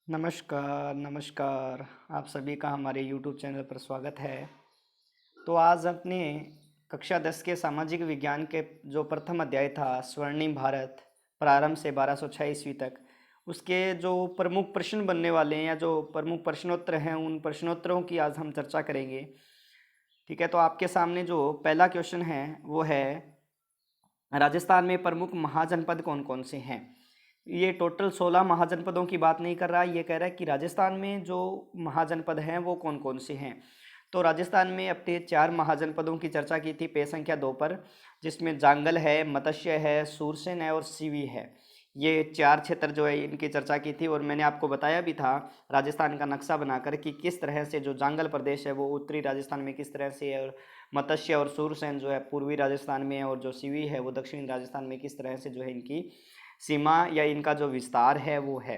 नमस्कार नमस्कार। आप सभी का हमारे YouTube चैनल पर स्वागत है। तो आज अपने कक्षा 10 के सामाजिक विज्ञान के जो प्रथम अध्याय था स्वर्णिम भारत प्रारंभ से 1206 ईस्वी तक, उसके जो प्रमुख प्रश्न बनने वाले हैं या जो प्रमुख प्रश्नोत्तर हैं उन प्रश्नोत्तरों की आज हम चर्चा करेंगे। ठीक है, तो आपके सामने जो पहला क्वेश्चन है वो है राजस्थान में प्रमुख महाजनपद कौन कौन से हैं। ये टोटल 16 महाजनपदों की बात नहीं कर रहा, ये कह रहा है कि राजस्थान में जो महाजनपद हैं वो कौन कौन से हैं। तो राजस्थान में अपने 4 महाजनपदों की चर्चा की थी पे संख्या 2 पर, जिसमें जांगल है, मत्स्य है, सूरसेन है और सीवी है। ये 4 क्षेत्र जो है इनकी चर्चा की थी और मैंने आपको बताया भी था राजस्थान का नक्शा बनाकर कि किस तरह से जो जांगल प्रदेश है वो उत्तरी राजस्थान में किस तरह से है, और मत्स्य और सूरसेन जो है पूर्वी राजस्थान में है, और जो सीवी है वो दक्षिणी राजस्थान में किस तरह से जो है इनकी सीमा या इनका जो विस्तार है वो है।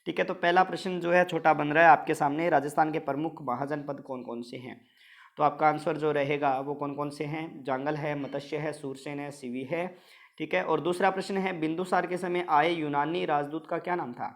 ठीक है, तो पहला प्रश्न जो है छोटा बन रहा है आपके सामने, राजस्थान के प्रमुख महाजनपद कौन कौन से हैं। तो आपका आंसर जो रहेगा वो कौन कौन से हैं, जांगल है, मत्स्य है, सूरसेन है, सीवी है। ठीक है, और दूसरा प्रश्न है बिंदुसार के समय आए यूनानी राजदूत का क्या नाम था।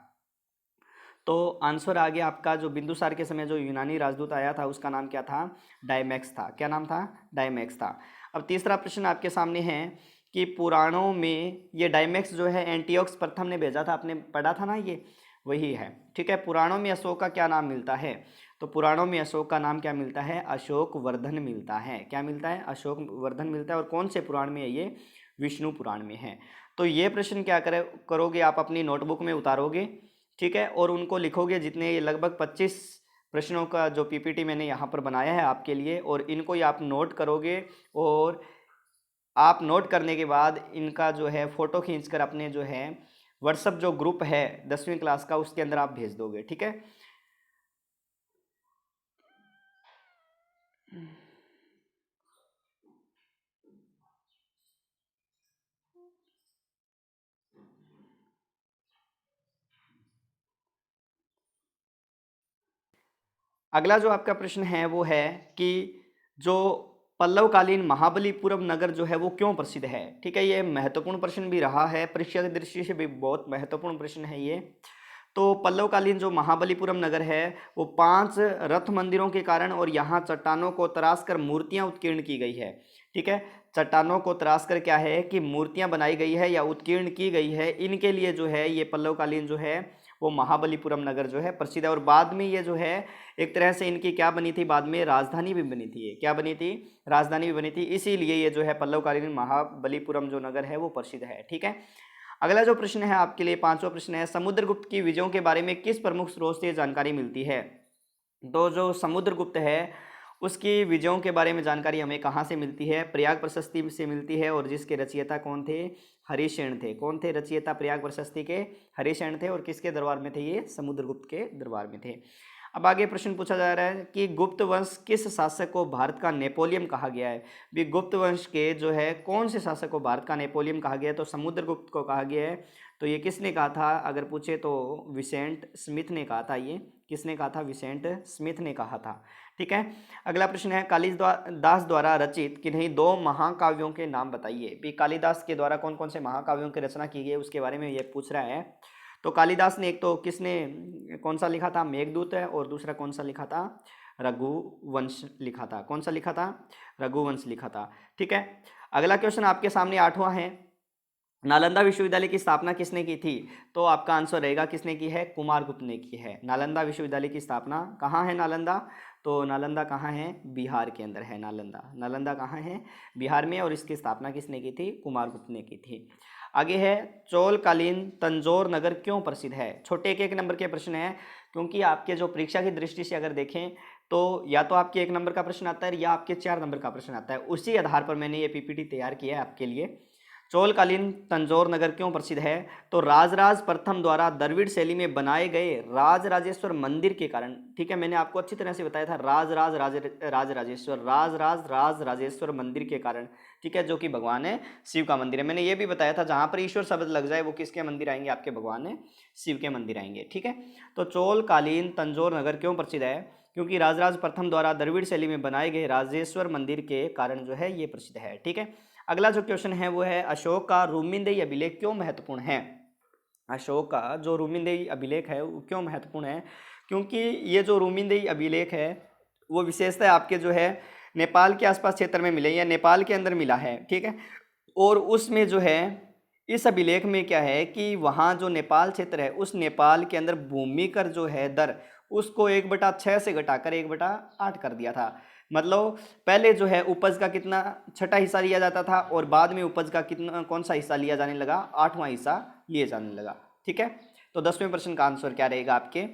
तो आंसर आ गया आपका, जो बिंदुसार के समय जो यूनानी राजदूत आया था उसका नाम क्या था, डायमैक्स था। क्या नाम था, डायमैक्स था। अब तीसरा प्रश्न आपके सामने है कि पुराणों में ये डायमैक्स जो है एंटियोक्स प्रथम ने भेजा था, आपने पढ़ा था ना, ये वही है। ठीक है, पुराणों में अशोक का क्या नाम मिलता है। तो पुराणों में अशोक का नाम क्या मिलता है, अशोक वर्धन मिलता है। क्या मिलता है, अशोक वर्धन मिलता है। और कौन से पुराण में है ये, विष्णु पुराण में है। तो ये प्रश्न क्या करोगे आप अपनी नोटबुक में उतारोगे। ठीक है, और उनको लिखोगे, जितने ये लगभग 25 प्रश्नों का जो पीपीटी मैंने यहाँ पर बनाया है आपके लिए, और इनको ही आप नोट करोगे। और आप नोट करने के बाद इनका जो है फ़ोटो खींचकर अपने जो है व्हाट्सअप जो ग्रुप है 10वीं क्लास का उसके अंदर आप भेज दोगे। ठीक है, अगला जो आपका प्रश्न है वो है कि जो पल्लवकालीन महाबलीपुरम नगर जो है वो क्यों प्रसिद्ध है। ठीक है, ये महत्वपूर्ण प्रश्न भी रहा है, परीक्षा की दृष्टि से भी बहुत महत्वपूर्ण प्रश्न है ये। तो पल्लवकालीन जो महाबलीपुरम नगर है वो 5 रथ मंदिरों के कारण और यहाँ चट्टानों को तराश कर मूर्तियाँ उत्कीर्ण की गई है। ठीक है, चट्टानों को तराश कर क्या है कि मूर्तियाँ बनाई गई है या उत्कीर्ण की गई है, इनके लिए जो है ये पल्लवकालीन जो है वो महाबलीपुरम नगर जो है प्रसिद्ध है। और बाद में ये जो है एक तरह से इनकी क्या बनी थी, बाद में राजधानी भी बनी थी। ये क्या बनी थी, राजधानी भी बनी थी, इसीलिए ये जो है पल्लवकालीन महाबलीपुरम जो नगर है वो प्रसिद्ध है। ठीक है, अगला जो प्रश्न है आपके लिए पांचवा प्रश्न है, समुद्रगुप्त की विजयों के बारे में किस प्रमुख स्रोत से जानकारी मिलती है। तो जो समुद्रगुप्त है उसकी विजयों के बारे में जानकारी हमें कहाँ से मिलती है, प्रयाग प्रशस्ति से मिलती है, और जिसके रचयिता कौन थे, हरिशेन थे। कौन थे रचयिता प्रयाग प्रशस्ति के, हरिशेन थे। और किसके दरबार में थे ये, समुद्रगुप्त के दरबार में थे। अब आगे प्रश्न पूछा जा रहा है कि गुप्त वंश किस शासक को भारत का नेपोलियन कहा गया है। भी गुप्त वंश के जो है कौन से शासक को भारत का नेपोलियन कहा गया है। तो समुद्रगुप्त को कहा गया है। तो ये किसने कहा था, अगर पूछे तो विसेंट स्मिथ ने कहा था। ये किसने कहा था, विसेंट स्मिथ ने कहा था। ठीक है, अगला प्रश्न है कालिदास द्वारा रचित किन्हीं 2 महाकाव्यों के नाम बताइए। भी कालिदास के द्वारा कौन कौन से महाकाव्यों की रचना की गई है उसके बारे में ये पूछ रहा है। तो कालिदास ने एक तो किसने कौन सा लिखा था, मेघदूत है, और दूसरा कौन सा लिखा था, रघुवंश लिखा था। कौन सा लिखा था, रघुवंश लिखा था। ठीक है, अगला क्वेश्चन आपके सामने आठवां है, नालंदा विश्वविद्यालय की स्थापना किसने की थी। तो आपका आंसर रहेगा किसने की है, कुमारगुप्त ने की है। नालंदा विश्वविद्यालय की स्थापना कहाँ है, नालंदा। तो नालंदा कहाँ है, बिहार के अंदर है नालंदा। नालंदा कहाँ है, बिहार में, और इसकी स्थापना किसने की थी, कुमारगुप्त ने की थी। आगे है चोलकालीन तंजौर नगर क्यों प्रसिद्ध है। छोटे एक एक नंबर के प्रश्न है, क्योंकि आपके जो परीक्षा की दृष्टि से अगर देखें तो या तो आपके 1 नंबर का प्रश्न आता है या आपके 4 नंबर का प्रश्न आता है। उसी आधार पर मैंने ये पीपीटी तैयार किया है आपके लिए। चोलकालीन तंजौर नगर क्यों प्रसिद्ध है। तो राजराज प्रथम द्वारा द्रविड़ शैली में बनाए गए राजराजेश्वर मंदिर के कारण। ठीक है, मैंने आपको अच्छी तरह से बताया था, राजराजेश्वर मंदिर के कारण। ठीक है, जो कि भगवान है शिव का मंदिर है। मैंने ये भी बताया था जहां पर ईश्वर शब्द लग जाए वो किसके मंदिर आएंगे, आपके भगवान है शिव के मंदिर आएंगे। ठीक है, तो चोलकालीन तंजौर नगर क्यों प्रसिद्ध है, क्योंकि राजराज प्रथम द्वारा द्रविड़ शैली में बनाए गए राजेश्वर मंदिर के कारण जो है ये प्रसिद्ध है। ठीक है, अगला जो क्वेश्चन है वो है, अशोक का रुमिंद अभिलेख क्यों महत्वपूर्ण है। अशोक का जो रूमिंदेही अभिलेख है वो क्यों महत्वपूर्ण है, क्योंकि ये जो रूमिंदेही अभिलेख है वो विशेषतः आपके जो है नेपाल के आसपास क्षेत्र में मिले या नेपाल के अंदर मिला है, ठीक है। और उसमें जो है इस अभिलेख में क्या है कि वहाँ जो नेपाल क्षेत्र है उस नेपाल के अंदर भूमि कर जो है दर उसको 1/6 से घटाकर 1/8 कर दिया था। मतलब पहले जो है उपज का कितना छठा हिस्सा लिया जाता था और बाद में उपज का कितना कौन सा हिस्सा लिया जाने लगा, 8वां हिस्सा लिए जाने लगा, ठीक है। तो 10वें प्रश्न का आंसर क्या रहेगा आपके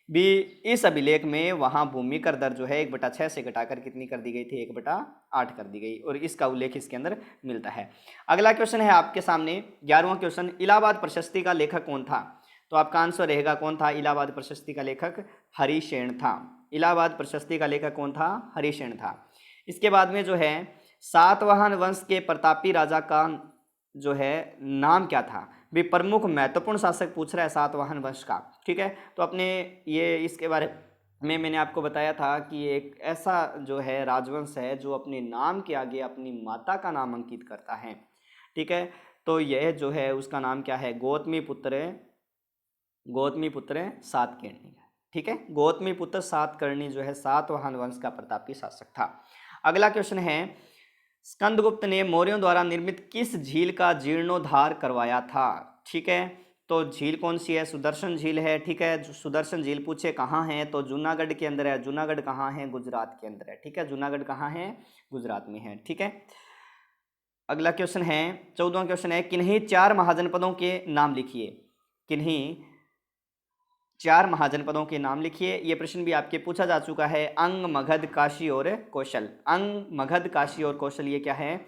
भी, इस अभिलेख में वहां भूमि कर दर जो है 1/6 से घटाकर कितनी कर दी गई थी, 1/8 कर दी गई, और इसका उल्लेख इसके अंदर मिलता है। अगला क्वेश्चन है आपके सामने 11वां क्वेश्चन, इलाहाबाद प्रशस्ति का लेखक कौन था। तो आपका आंसर रहेगा कौन था, इलाहाबाद प्रशस्ति का लेखक हरिसेन था। इलाहाबाद प्रशस्ति का लेखक कौन था, हरिसेन था। इसके बाद में जो है सातवाहन वंश के प्रतापी राजा का जो है नाम क्या था। भी प्रमुख महत्वपूर्ण शासक पूछ रहा है सातवाहन वंश का, ठीक है। तो अपने ये इसके बारे में मैंने आपको बताया था कि एक ऐसा जो है राजवंश है जो अपने नाम के आगे अपनी माता का नाम अंकित करता है, ठीक है। तो यह जो है उसका नाम क्या है, गौतमी पुत्र सातकर्णी, ठीक है। गौतमी पुत्र सातकर्णी जो है सातवाहन वंश का प्रतापी शासक था। अगला क्वेश्चन है, स्कंदगुप्त ने मौर्यों द्वारा निर्मित किस झील का जीर्णोद्धार करवाया था, ठीक है। तो झील कौन सी है, सुदर्शन झील है, ठीक है। जो सुदर्शन झील पूछे कहाँ है तो जूनागढ़ के अंदर है। जूनागढ़ कहाँ है, गुजरात के अंदर है, ठीक है। जूनागढ़ कहाँ है, गुजरात में है, ठीक है। अगला क्वेश्चन है 14वां क्वेश्चन है, किन्हीं 4 महाजनपदों के नाम लिखिए। किन्हीं 4 महाजनपदों के नाम लिखिए। ये प्रश्न भी आपके पूछा जा चुका है। अंग, मगध, काशी और कौशल। अंग, मगध, काशी और कौशल ये क्या है,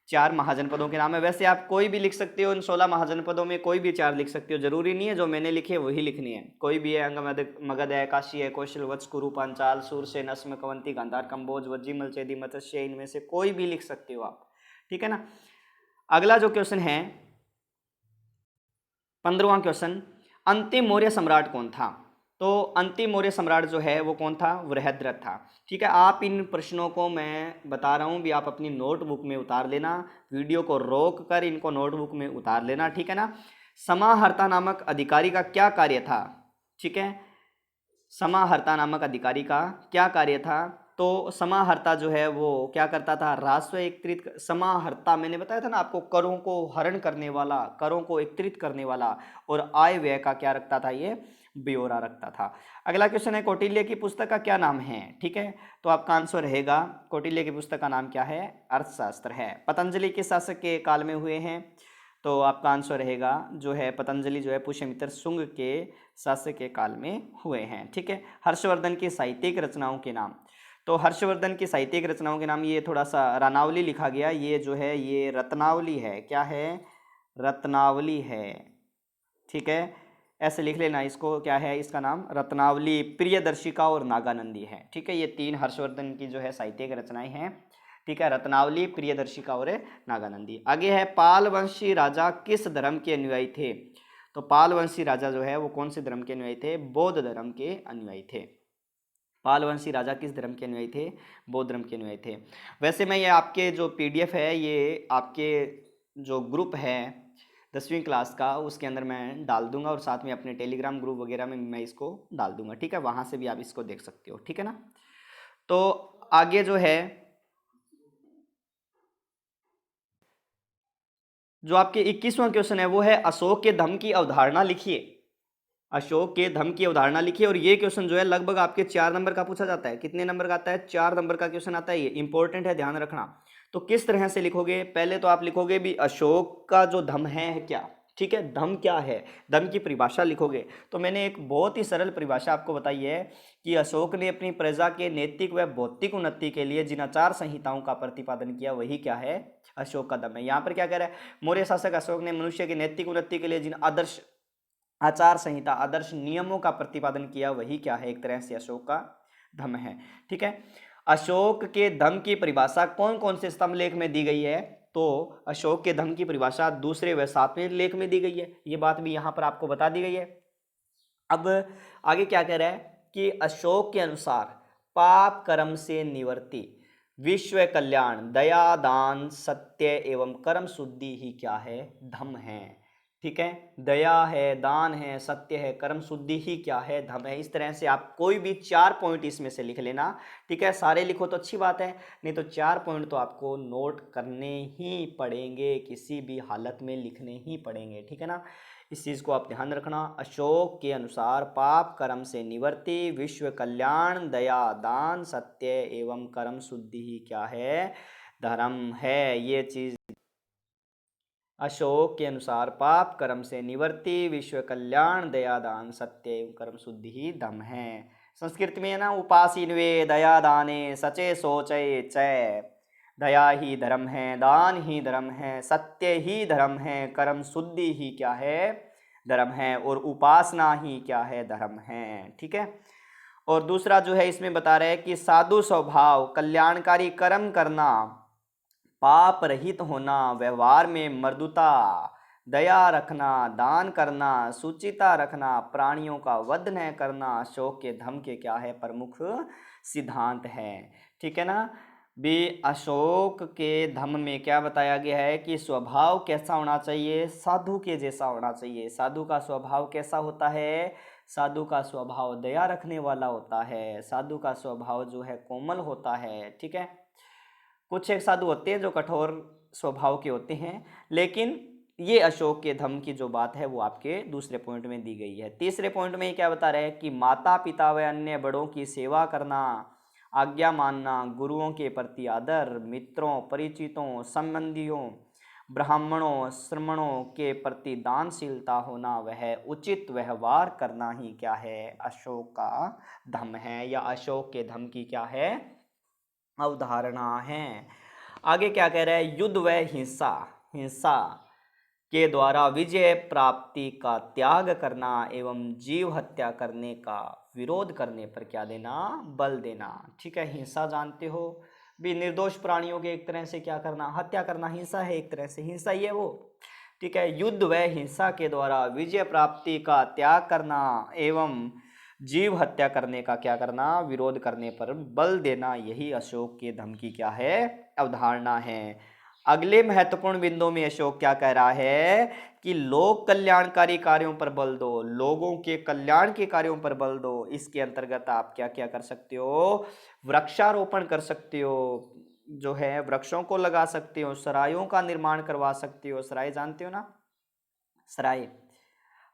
4 महाजनपदों के नाम है। वैसे आप कोई भी लिख सकते हो, इन 16 महाजनपदों में कोई भी 4 लिख सकते हो, जरूरी नहीं है जो मैंने लिखे वही लिखनी है। कोई भी है, अंग मगध है, काशी है, कौशल, वत्स, कुरु, पांचाल, सूरसेन, अस्म, कवंती, गांधार, कंबोज, वज्जिमल, चेदी, मत्स्य, इनमें से कोई भी लिख सकते हो आप, ठीक है ना। अगला जो क्वेश्चन है 15वां क्वेश्चन, अंतिम मौर्य सम्राट कौन था। तो अंतिम मौर्य सम्राट जो है वो कौन था, वृहद्रथ था, ठीक है। आप इन प्रश्नों को मैं बता रहा हूँ भी आप अपनी नोटबुक में उतार लेना, वीडियो को रोक कर इनको नोटबुक में उतार लेना, ठीक है ना। समाहर्ता नामक अधिकारी का क्या कार्य था, ठीक है। समाहर्ता नामक अधिकारी का क्या कार्य था। तो समाहर्ता जो है वो क्या करता था, राजस्व एकत्रित। समाहर्ता मैंने बताया था ना आपको, करों को हरण करने वाला, करों को एकत्रित करने वाला, और आय व्यय का क्या रखता था, ये ब्यौरा रखता था। अगला क्वेश्चन है, कौटिल्य की पुस्तक का क्या नाम है, ठीक है। तो आपका आंसर रहेगा, कौटिल्य की पुस्तक का नाम क्या है, अर्थशास्त्र है। पतंजलि किस शासक के काल में हुए हैं। तो आपका आंसर रहेगा जो है पतंजलि जो है पुष्यमित्र शुंग के शासक के काल में हुए हैं, ठीक है। हर्षवर्धन की साहित्यिक रचनाओं के नाम। तो हर्षवर्धन की साहित्यिक रचनाओं के नाम, ये थोड़ा सा रत्नावली लिखा गया, ये जो है ये रत्नावली है, क्या है, रत्नावली है, ठीक है। ऐसे लिख लेना इसको, क्या है इसका नाम, रत्नावली, प्रियदर्शिका और नागानंदी है, ठीक है। ये 3 हर्षवर्धन की जो है साहित्यिक रचनाएं हैं, ठीक है। रत्नावली, प्रियदर्शिका और नागानंदी। आगे है, पाल वंशी राजा किस धर्म के अनुयायी थे। तो पाल वंशी राजा जो है वो कौन से धर्म के अनुयायी थे, बौद्ध धर्म के अनुयायी थे। पाल वंशी राजा किस धर्म के अनुयायी थे, बौद्ध धर्म के अनुयायी थे। वैसे मैं ये आपके जो पीडीएफ है ये आपके जो ग्रुप है 10वीं क्लास का उसके अंदर मैं डाल दूंगा, और साथ में अपने टेलीग्राम ग्रुप वगैरह में मैं इसको डाल दूंगा, ठीक है। वहां से भी आप इसको देख सकते हो, ठीक है ना। तो आगे जो है जो आपके 21वां क्वेश्चन है वो है, अशोक के धम्म की अवधारणा लिखिए। अशोक के धम्म की अवधारणा लिखिए। और ये क्वेश्चन जो है लगभग आपके 4 नंबर का पूछा जाता है। कितने नंबर का आता है, 4 नंबर का क्वेश्चन आता है, ये इंपॉर्टेंट है, ध्यान रखना। तो किस तरह से लिखोगे, पहले तो आप लिखोगे भी अशोक का जो धम्म है क्या, ठीक है। धम्म क्या है, धम्म की परिभाषा लिखोगे। तो मैंने एक बहुत ही सरल परिभाषा आपको बताई है कि अशोक ने अपनी प्रजा के नैतिक व भौतिक उन्नति के लिए जिन आचार संहिताओं का प्रतिपादन किया वही क्या है, अशोक का धम्म है। यहाँ पर क्या कह रहा है, मौर्य शासक अशोक ने मनुष्य की नैतिक उन्नति के लिए जिन आदर्श आचार संहिता, आदर्श नियमों का प्रतिपादन किया वही क्या है, एक तरह से अशोक का धम्म है, ठीक है। अशोक के धम्म की परिभाषा कौन कौन से स्तंभ लेख में दी गई है। तो अशोक के धम्म की परिभाषा 2 व 7वें लेख में दी गई है, ये बात भी यहां पर आपको बता दी गई है। अब आगे क्या कह रहा है कि अशोक के अनुसार पाप कर्म से निवर्ती, विश्व कल्याण, दया, दान, सत्य एवं कर्म शुद्धि ही क्या है, धम्म है, ठीक है, दया है, दान है, सत्य है, कर्म शुद्धि ही क्या है, धम है। इस तरह से आप कोई भी 4 पॉइंट इसमें से लिख लेना। ठीक है, सारे लिखो तो अच्छी बात है, नहीं तो 4 पॉइंट तो आपको नोट करने ही पड़ेंगे, किसी भी हालत में लिखने ही पड़ेंगे। ठीक है ना, इस चीज़ को आप ध्यान रखना। अशोक के अनुसार पाप कर्म से निवृत्ति, विश्व कल्याण, दया, दान, सत्य एवं कर्म शुद्धि ही क्या है, धर्म है। ये चीज अशोक के अनुसार पाप कर्म से निवृत्ति, विश्व कल्याण, दया, दान, सत्य एवं कर्म शुद्धि ही धम है। संस्कृत में है ना, उपासीनवे दया दाने सचे सोचे चय, दया ही धर्म है, दान ही धर्म है, सत्य ही धर्म है, कर्म शुद्धि ही क्या है, धर्म है, और उपासना ही क्या है, धर्म है। ठीक है, और दूसरा जो है इसमें बता रहे हैं कि साधु स्वभाव, कल्याणकारी कर्म करना, पाप रहित होना, व्यवहार में मृदुता, दया रखना, दान करना, सुचिता रखना, प्राणियों का वध न करना, अशोक के धर्म के क्या है, प्रमुख सिद्धांत है। ठीक है ना, भी अशोक के धम्म में क्या बताया गया है कि स्वभाव कैसा होना चाहिए, साधु के जैसा होना चाहिए। साधु का स्वभाव कैसा होता है, साधु का स्वभाव दया रखने वाला होता है, साधु का स्वभाव जो है कोमल होता है। ठीक है, कुछ एक साधु होते हैं जो कठोर स्वभाव के होते हैं, लेकिन ये अशोक के धम्म की जो बात है वो आपके दूसरे पॉइंट में दी गई है। तीसरे पॉइंट में क्या बता रहे हैं कि माता पिता व अन्य बड़ों की सेवा करना, आज्ञा मानना, गुरुओं के प्रति आदर, मित्रों, परिचितों, संबंधियों, ब्राह्मणों, श्रमणों के प्रति दानशीलता होना, वह उचित व्यवहार करना ही क्या है, अशोक का धम्म है, या अशोक के धम्म की क्या है, अवधारणा है। आगे क्या कह रहा है, युद्ध व हिंसा, हिंसा के द्वारा विजय प्राप्ति का त्याग करना एवं जीव हत्या करने का विरोध करने पर क्या देना, बल देना। ठीक है, हिंसा जानते हो भी, निर्दोष प्राणियों के एक तरह से क्या करना, हत्या करना, हिंसा है, एक तरह से हिंसा ही है वो। ठीक है, युद्ध व हिंसा के द्वारा विजय प्राप्ति का त्याग करना एवं जीव हत्या करने का क्या करना, विरोध करने पर बल देना, यही अशोक के धम्म की क्या है, अवधारणा है। अगले महत्वपूर्ण बिंदु में अशोक क्या कह रहा है कि लोक कल्याणकारी कार्यों पर बल दो, लोगों के कल्याण के कार्यों पर बल दो। इसके अंतर्गत आप क्या क्या कर सकते हो, वृक्षारोपण कर सकते हो, जो है वृक्षों को लगा सकते हो, सरायों का निर्माण करवा सकते हो। सराय जानते हो ना, सराय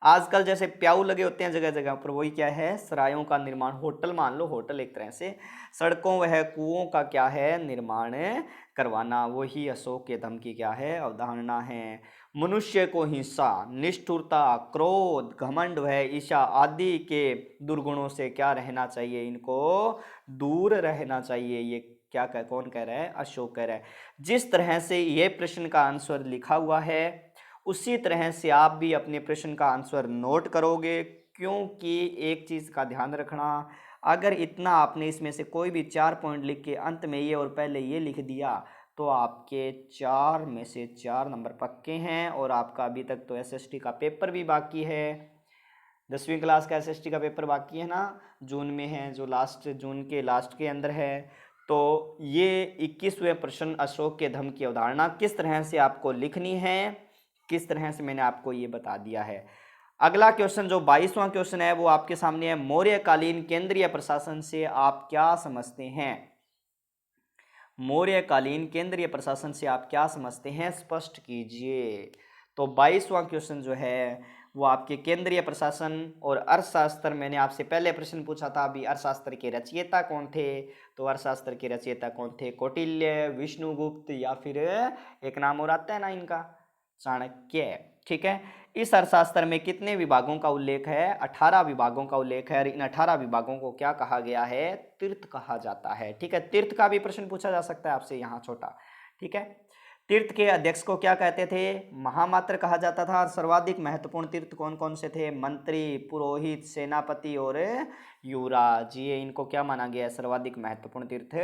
आजकल जैसे प्याऊ लगे होते हैं जगह जगह पर, वही क्या है, सरायों का निर्माण। होटल मान लो, होटल एक तरह से, सड़कों वह कुओं का क्या है, निर्माण करवाना, वही अशोक के धम्म की क्या है, अवधारणा है। मनुष्य को हिंसा, निष्ठुरता, क्रोध, घमंड व ईर्ष्या आदि के दुर्गुणों से क्या रहना चाहिए, इनको दूर रहना चाहिए। ये क्या कह, कौन कह रहा है, अशोक कह रहा है। जिस तरह से ये प्रश्न का आंसर लिखा हुआ है, उसी तरह से आप भी अपने प्रश्न का आंसर नोट करोगे, क्योंकि एक चीज़ का ध्यान रखना, अगर इतना आपने इसमें से कोई भी 4 पॉइंट लिख के अंत में ये और पहले ये लिख दिया, तो आपके 4 में से 4 नंबर पक्के हैं। और आपका अभी तक तो एसएसटी का पेपर भी बाकी है, 10वीं क्लास का एसएसटी का पेपर बाकी है ना, जून में है, जो लास्ट जून के लास्ट के अंदर है। तो ये 21वें प्रश्न अशोक के धम्म की अवधारणा किस तरह से आपको लिखनी है, किस तरह से मैंने आपको ये बता दिया है। अगला क्वेश्चन जो 22वां क्वेश्चन है वो आपके सामने है, मौर्यकालीन केंद्रीय प्रशासन से आप क्या समझते हैं, मौर्यकालीन केंद्रीय प्रशासन से आप क्या समझते हैं, स्पष्ट कीजिए। तो 22वां क्वेश्चन जो है वो आपके केंद्रीय प्रशासन और अर्थशास्त्र, मैंने आपसे पहले प्रश्न पूछा था अभी, अर्थशास्त्र के रचयिता कौन थे, तो अर्थशास्त्र के रचयिता कौन थे, कौटिल्य, विष्णुगुप्त, या फिर एक नाम और आता है ना इनका, चाणक्य। ठीक है, इस अर्थशास्त्र में कितने विभागों का उल्लेख है, 18 विभागों का उल्लेख है, और इन 18 विभागों को क्या कहा गया है, तीर्थ कहा जाता है। ठीक है, तीर्थ का भी प्रश्न पूछा जा सकता है आपसे यहाँ छोटा। ठीक है, तीर्थ के अध्यक्ष को क्या कहते थे, महामात्र कहा जाता था। और सर्वाधिक महत्वपूर्ण तीर्थ कौन कौन से थे, मंत्री, पुरोहित, सेनापति और युवराज, ये इनको क्या माना गया है, सर्वाधिक महत्वपूर्ण तीर्थ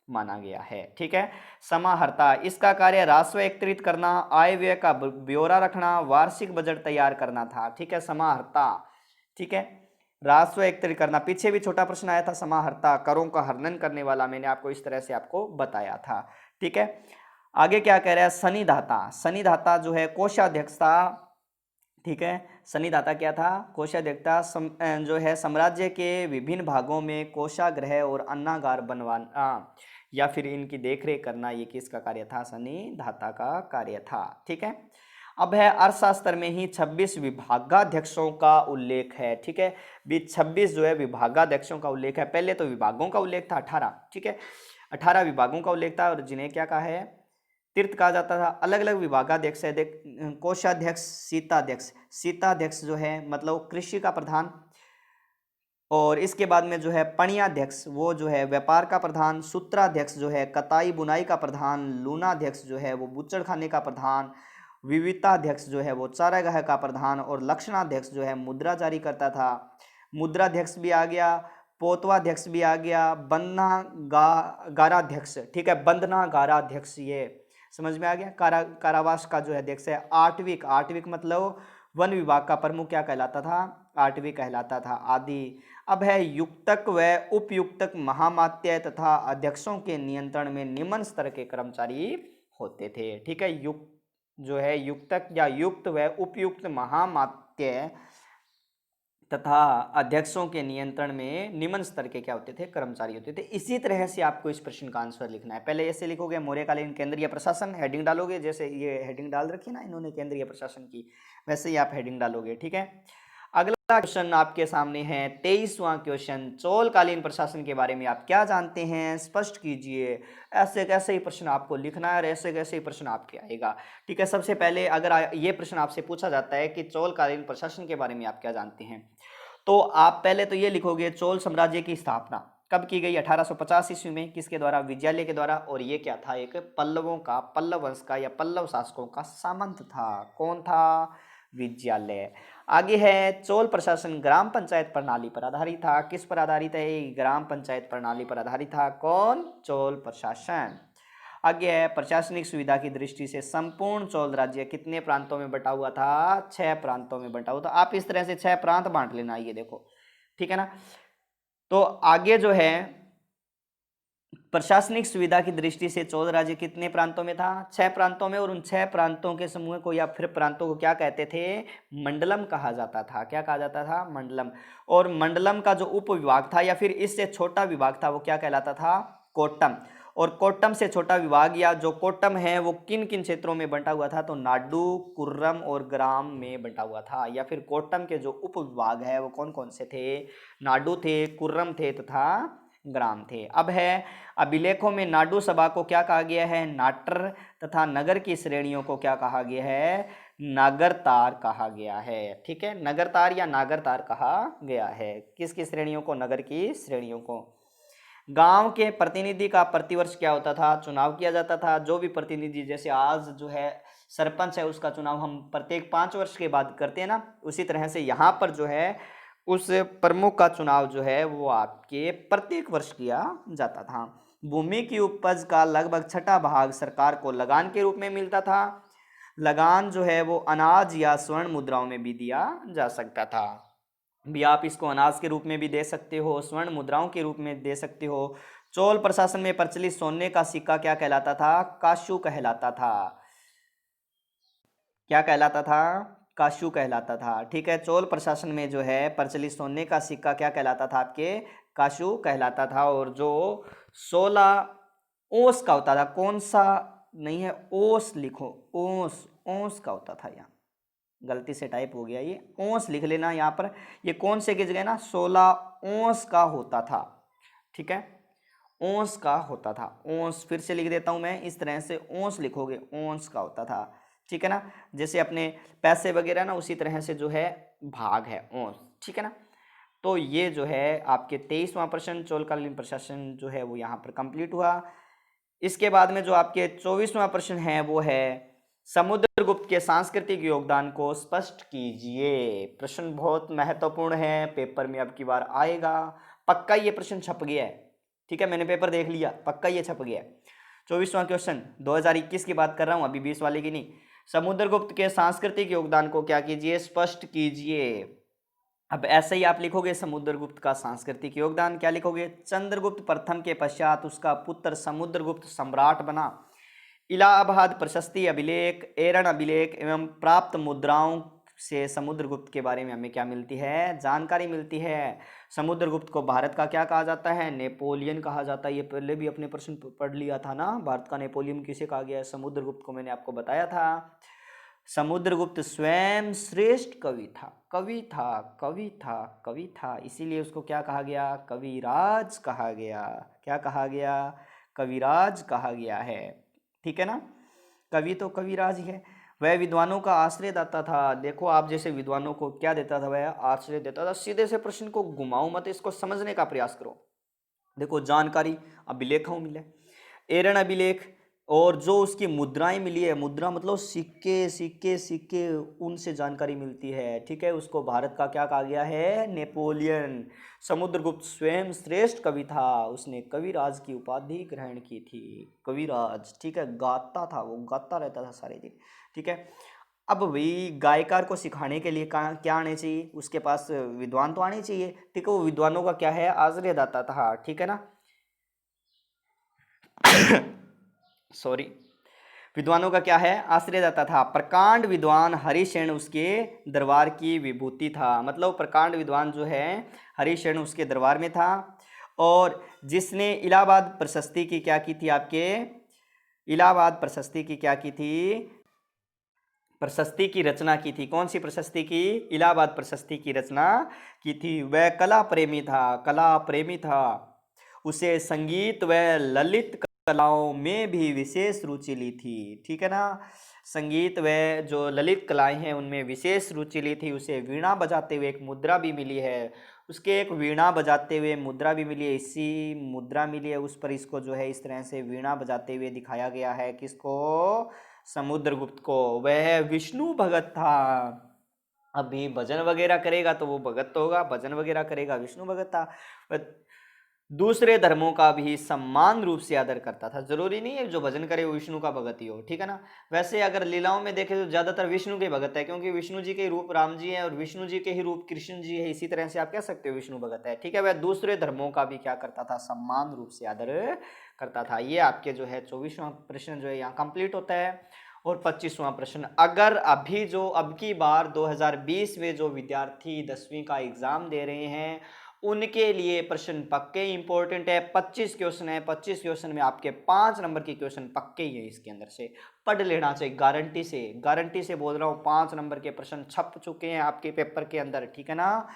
माना गया है। ठीक है, समाहर्ता, इसका कार्य राजस्व एकत्रित करना, आय व्यय का ब्यौरा रखना, वार्षिक बजट तैयार करना था। ठीक है, समाहर्ता, ठीक है, राजस्व एकत्रित करना। पीछे भी छोटा प्रश्न आया था, समाहर्ता, करों का हरणन करने वाला, मैंने आपको इस तरह से आपको बताया था। ठीक है, आगे क्या कह रहा है, सनिधाता, सनिधाता जो है कोषाध्यक्ष था, ठीक है। सन्निधाता क्या था? कोषाध्यक्षता जो है साम्राज्य के विभिन्न भागों में कोषागृह और अन्नागार बनवाना या फिर इनकी देखरेख करना, ये किसका कार्य था? सन्निधाता का कार्य था। ठीक है। अब है अर्थशास्त्र में ही 26 विभागाध्यक्षों का उल्लेख है। ठीक है, 26 जो है विभागाध्यक्षों का उल्लेख है। पहले तो विभागों का उल्लेख था 18। ठीक है, 18 विभागों का उल्लेख था और जिन्हें क्या कहा है? तीर्थ कहा जाता था। अलग अलग विभागाध्यक्ष है, देख, कोषाध्यक्ष, सीताध्यक्ष। सीताध्यक्ष जो है मतलब कृषि का प्रधान, और इसके बाद में जो है पणियाध्यक्ष, वो जो है व्यापार का प्रधान। सूत्राध्यक्ष जो है कताई बुनाई का प्रधान। लूनाध्यक्ष जो है वो बुच्चड़ खाने का प्रधान। विविताध्यक्ष जो है वो चारागाह का प्रधान। और लक्षणाध्यक्ष जो है मुद्रा जारी करता था। मुद्राध्यक्ष भी आ गया, पोतवाध्यक्ष भी आ गया, गाराध्यक्ष। ठीक है, गाराध्यक्ष, ये समझ में आ गया। कारावास का जो है अध्यक्ष है आटविक। आटविक मतलब वन विभाग का प्रमुख क्या कहलाता था? आटविक कहलाता था, आदि। अब है युक्तक व उपयुक्तक महामात्य तथा अध्यक्षों के नियंत्रण में निम्न स्तर के कर्मचारी होते थे। ठीक है, युक्त जो है युक्तक या युक्त व उपयुक्त महामात्य तथा अध्यक्षों के नियंत्रण में निम्न स्तर के क्या होते थे? कर्मचारी होते थे। इसी तरह से आपको इस प्रश्न का आंसर लिखना है। पहले ऐसे लिखोगे मौर्यकालीन केंद्रीय प्रशासन, हेडिंग डालोगे, जैसे ये हेडिंग डाल रखी है ना इन्होंने केंद्रीय प्रशासन की, वैसे ही आप हेडिंग डालोगे। ठीक है, अगला क्वेश्चन आपके सामने है 23वां क्वेश्चन। चोलकालीन प्रशासन के बारे में आप क्या जानते हैं? स्पष्ट कीजिए। ऐसे कैसे ही प्रश्न आपको लिखना है और ऐसे कैसे ही प्रश्न आपके आएगा। ठीक है, सबसे पहले अगर ये प्रश्न आपसे पूछा जाता है कि चोलकालीन प्रशासन के बारे में आप क्या जानते हैं, तो आप पहले तो ये लिखोगे चोल साम्राज्य की स्थापना कब की गई? 1850 ईस्वी में। किसके द्वारा? विजयालय के द्वारा। और ये क्या था? एक पल्लवों का, पल्लव वंश का या पल्लव शासकों का सामंत था। कौन था? विजयालय। आगे है चोल प्रशासन ग्राम पंचायत प्रणाली पर आधारित था। किस पर आधारित है? ग्राम पंचायत प्रणाली पर आधारित था। कौन? चोल प्रशासन। आगे है प्रशासनिक सुविधा की दृष्टि से संपूर्ण चोल राज्य कितने प्रांतों में बटा हुआ था? 6 प्रांतों में बटा हुआ था। आप इस तरह से 6 प्रांत बांट लेना, ये देखो। ठीक है ना। तो आगे जो है प्रशासनिक सुविधा की दृष्टि से चोल राज्य कितने प्रांतों में था? 6 प्रांतों में। और उन 6 प्रांतों के समूह को या फिर प्रांतों को क्या कहते थे? मंडलम कहा जाता था। क्या कहा जाता था? मंडलम। और मंडलम का जो उप विभाग था या फिर इससे छोटा विभाग था वो क्या कहलाता था? कोट्टम। और कोट्टम से छोटा विभाग या जो कोट्टम है वो किन किन क्षेत्रों में बंटा हुआ था? तो नाडु, कुर्रम और ग्राम में बंटा हुआ था। या फिर कोट्टम के जो उप विभाग है वो कौन कौन से थे? नाडु थे, कुर्रम थे तथा ग्राम थे। अब है अभिलेखों में नाडु सभा को क्या कहा गया है? नाटर। तथा नगर की श्रेणियों को क्या कहा गया है? नागरतार कहा गया है। ठीक है, नगरतार या नागरतार कहा गया है। किसकी श्रेणियों को? नगर की श्रेणियों को। गांव के प्रतिनिधि का प्रतिवर्ष क्या होता था? चुनाव किया जाता था। जो भी प्रतिनिधि, जैसे आज जो है सरपंच है उसका चुनाव हम प्रत्येक 5 वर्ष के बाद करते हैं ना, उसी तरह से यहाँ पर जो है उस प्रमुख का चुनाव जो है वो आपके प्रत्येक वर्ष किया जाता था। भूमि की उपज का लगभग 6वां भाग सरकार को लगान के रूप में मिलता था। लगान जो है वो अनाज या स्वर्ण मुद्राओं में भी दिया जा सकता था। भी आप इसको अनाज के रूप में भी दे सकते हो, स्वर्ण मुद्राओं के रूप में दे सकते हो। चोल प्रशासन में प्रचलित सोने का सिक्का क्या कहलाता था? काशू कहलाता था। क्या कहलाता था? काशू कहलाता था। ठीक है, चोल प्रशासन में जो है प्रचलित सोने का सिक्का क्या कहलाता था? आपके काशू कहलाता था। और जो 16 ओस का होता था, कौन सा नहीं है, ओस लिखो, ओस, ओस का होता था। यहाँ गलती से टाइप हो गया, ये ओस लिख लेना यहाँ पर। ये कौन से गिज गए ना? 16 ओस का होता था। ठीक है, ओंस का होता था। ओंस फिर से लिख देता हूं मैं, इस तरह से ओंस लिखोगे, ओंस का होता था। ठीक है ना, जैसे अपने पैसे वगैरह ना, उसी तरह से जो है भाग है ओंस। ठीक है ना। तो ये जो है आपके 23वां प्रश्न चोलकालीन प्रशासन जो है वो यहाँ पर कंप्लीट हुआ। इसके बाद में जो आपके 24वां प्रश्न है वो है समुद्रगुप्त के सांस्कृतिक योगदान को स्पष्ट कीजिए। प्रश्न बहुत महत्वपूर्ण है, पेपर में अब की बार आएगा। पक्का ये प्रश्न छप गया है। ठीक है, मैंने पेपर देख लिया, पक्का ये छप गया। 24वां क्वेश्चन 2021 की बात कर रहा हूं, अभी 20 वाले की नहीं। समुद्रगुप्त के सांस्कृतिक योगदान को क्या कीजिए? स्पष्ट कीजिए। अब ऐसे ही आप लिखोगे समुद्रगुप्त का सांस्कृतिक योगदान, क्या लिखोगे? चंद्रगुप्त प्रथम के पश्चात उसका पुत्र समुद्रगुप्त सम्राट बना। इलाहाबाद प्रशस्ति अभिलेख, एरन अभिलेख एवं प्राप्त मुद्राओं से समुद्रगुप्त के बारे में हमें क्या मिलती है, जानकारी मिलती है। समुद्रगुप्त को भारत का क्या कहा जाता है, नेपोलियन कहा जाता है। ये पहले भी अपने प्रश्न पढ़ लिया था ना, भारत का नेपोलियन किसे कहा गया है, समुद्रगुप्त को मैंने आपको बताया था। समुद्रगुप्त स्वयं श्रेष्ठ कवि था, कवि था, कवि था, कवि था, इसीलिए उसको क्या कहा गया, कविराज कहा गया। क्या कहा गया, कविराज कहा गया है। ठीक है ना, कवि तो कविराज ही है। वह विद्वानों का आश्रय देता था। देखो आप जैसे विद्वानों को क्या देता था, वह आश्रय देता था। सीधे से प्रश्न को घुमाओ मत, इसको समझने का प्रयास करो। देखो जानकारी अभिलेखों मिले, एरन अभिलेख, और जो उसकी मुद्राएं मिली है, मुद्रा मतलब सिक्के, सिक्के, सिक्के, उनसे जानकारी मिलती है। ठीक है, उसको भारत का क्या कहा गया है, नेपोलियन। समुद्रगुप्त स्वयं श्रेष्ठ कवि था, उसने कविराज की उपाधि ग्रहण की थी, कविराज। ठीक है, गाता था, वो गाता रहता था सारे दिन। ठीक है, अब वही गायकार को सिखाने के लिए क्या आने चाहिए, उसके पास विद्वान तो आने चाहिए। ठीक है, वो विद्वानों का क्या है, आश्रयदाता था। ठीक है ना सॉरी, विद्वानों का क्या है, आश्रयदाता था। प्रकांड विद्वान हरिशेन उसके दरबार की विभूति था। मतलब प्रकांड विद्वान जो है हरिशेन उसके दरबार में था। और जिसने इलाहाबाद प्रशस्ति की क्या की थी, आपके इलाहाबाद प्रशस्ति की क्या की थी, प्रशस्ति की रचना की थी। कौन सी प्रशस्ति की, इलाहाबाद प्रशस्ति की रचना की थी। वह कला प्रेमी था, कला प्रेमी था। उसे संगीत व ललित कलाओं में भी विशेष रुचि ली थी। ठीक है ना, संगीत व जो ललित कलाएं हैं उनमें विशेष रुचि ली थी। उसे वीणा बजाते हुए एक मुद्रा भी मिली है, उसके एक वीणा बजाते हुए मुद्रा भी मिली है। इसी मुद्रा मिली है, उस पर इसको जो है इस तरह से वीणा बजाते हुए दिखाया गया है। किसको, समुद्रगुप्त को। वह विष्णु भगत था। अभी भजन वगैरह करेगा तो वो भगत तो होगा, भजन वगैरह करेगा, विष्णु भगत था। वह दूसरे धर्मों का भी सम्मान रूप से आदर करता था। जरूरी नहीं है जो भजन करे वो विष्णु का भगत ही हो। ठीक है ना, वैसे अगर लीलाओं में देखें तो ज्यादातर विष्णु के भगत है, क्योंकि विष्णु जी के रूप राम जी हैं और विष्णु जी के ही रूप कृष्ण जी है। इसी तरह से आप कह सकते हो विष्णु भगत है। ठीक है, वह दूसरे धर्मों का भी क्या करता था, सम्मान रूप से आदर करता था। ये आपके जो है 24वां प्रश्न जो है यहाँ कंप्लीट होता है। और 25वां प्रश्न, अगर अभी जो अब की बार 2020 में जो विद्यार्थी 10वीं का एग्जाम दे रहे हैं उनके लिए प्रश्न पक्के इंपॉर्टेंट है। 25 क्वेश्चन है, 25 क्वेश्चन में आपके 5 नंबर के क्वेश्चन पक्के ही है, इसके अंदर से पढ़ लेना चाहिए। गारंटी से बोल रहा हूँ, 5 नंबर के प्रश्न छप चुके हैं आपके पेपर के अंदर। ठीक है ना,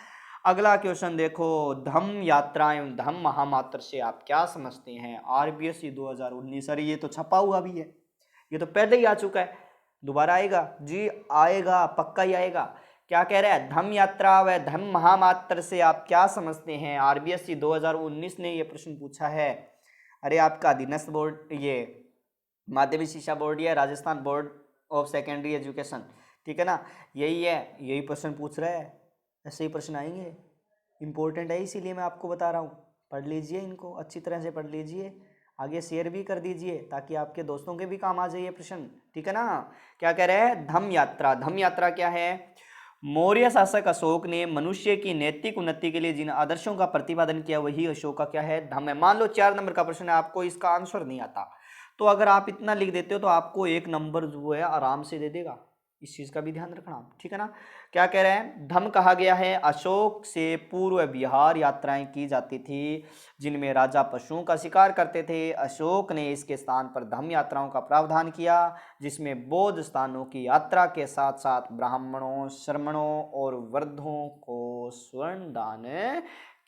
अगला क्वेश्चन देखो, धम्म यात्रा एवं धम्म महामात्र से आप क्या समझते हैं। आरबीएसई 2019, अरे ये तो छपा हुआ भी है, ये तो पहले ही आ चुका है, दोबारा आएगा जी, आएगा, पक्का ही आएगा। क्या कह रहा है, धम्म यात्रा व धम्म महामात्र से आप क्या समझते हैं। आरबीएसई 2019 ने ये प्रश्न पूछा है। अरे आपका अधीनस्थ बोर्ड, ये माध्यमिक शिक्षा बोर्ड या Rajasthan board of secondary education, ठीक है ना, यही है, यही प्रश्न पूछ रहा है। ऐसे ही प्रश्न आएंगे, इंपॉर्टेंट है, इसीलिए मैं आपको बता रहा हूँ। पढ़ लीजिए, इनको अच्छी तरह से पढ़ लीजिए, आगे शेयर भी कर दीजिए ताकि आपके दोस्तों के भी काम आ जाए ये प्रश्न। ठीक है ना, क्या कह रहे हैं, धम्म यात्रा। धम्म यात्रा क्या है, मौर्य शासक अशोक ने मनुष्य की नैतिक उन्नति के लिए जिन आदर्शों का प्रतिपादन किया वही अशोक का क्या है, धम्म है। मान लो 4 नंबर का प्रश्न है, आपको इसका आंसर नहीं आता, तो अगर आप इतना लिख देते हो तो आपको 1 नंबर जो है आराम से दे देगा। इस चीज का भी ध्यान रखना। ठीक है ना, क्या कह रहे हैं, धम्म कहा गया है, अशोक से पूर्व बिहार यात्राएं की जाती थी जिनमें राजा पशुओं का शिकार करते थे। अशोक ने इसके स्थान पर धम्म यात्राओं का प्रावधान किया, जिसमें बौद्ध स्थानों की यात्रा के साथ साथ ब्राह्मणों, श्रमणों और वृद्धों को स्वर्ण दान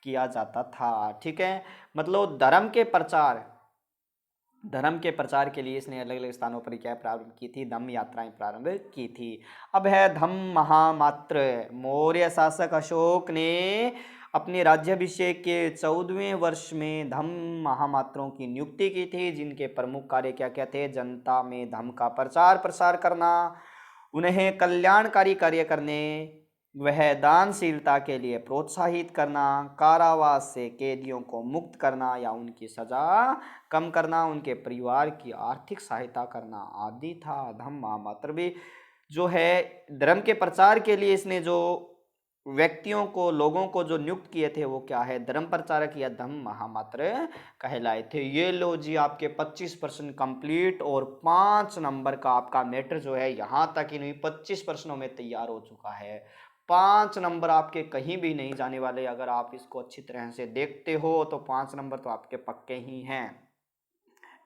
किया जाता था। ठीक है, मतलब धर्म के प्रचार के लिए इसने अलग अलग स्थानों पर क्या प्रारंभ की थी, धम्म यात्राएं प्रारंभ की थी। अब है धम्म महामात्र। मौर्य शासक अशोक ने अपने राज्याभिषेक के 14वें वर्ष में धम्म महामात्रों की नियुक्ति की थी, जिनके प्रमुख कार्य क्या क्या थे, जनता में धम्म का प्रचार प्रसार करना, उन्हें कल्याणकारी कार्य करने, वह दानशीलता के लिए प्रोत्साहित करना, कारावास से कैदियों को मुक्त करना या उनकी सजा कम करना, उनके परिवार की आर्थिक सहायता करना आदि था। धम्म महामात्र भी जो है धर्म के प्रचार के लिए इसने जो व्यक्तियों को, लोगों को जो नियुक्त किए थे वो क्या है, धर्म प्रचारक या धम्म महामात्र कहलाए थे। ये लो जी आपके 25% कंप्लीट और 5 नंबर का आपका मैटर जो है यहाँ तक ही नहीं 25 प्रश्नों में तैयार हो चुका है। 5 नंबर आपके कहीं भी नहीं जाने वाले, अगर आप इसको अच्छी तरह से देखते हो तो 5 नंबर तो आपके पक्के ही हैं।